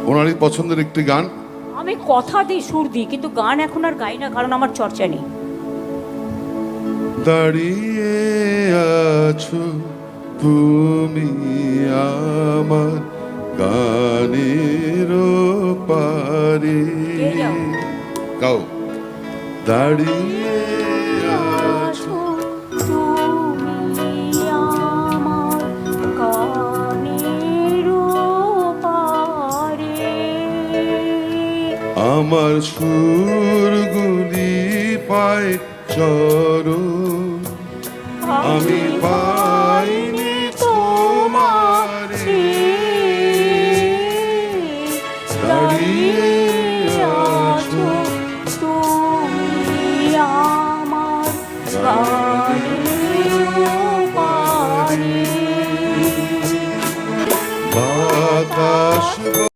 ওনারই পছন্দের একটি গান। আমি কথা দিই, সুর দিই, কিন্তু গান এখন আর গাই না, কারণ আমার চর্চা নেই। দাঁড়িয়ে আছো তুমি আমার গানের পারে। কে যাও? গাও। দাঁড়িয়ে আছো তুমি আমার গানের পারে, আমার সুরগুলি পায় চরণ, আমি পাইনি তোমারে। দাঁড়িয়ে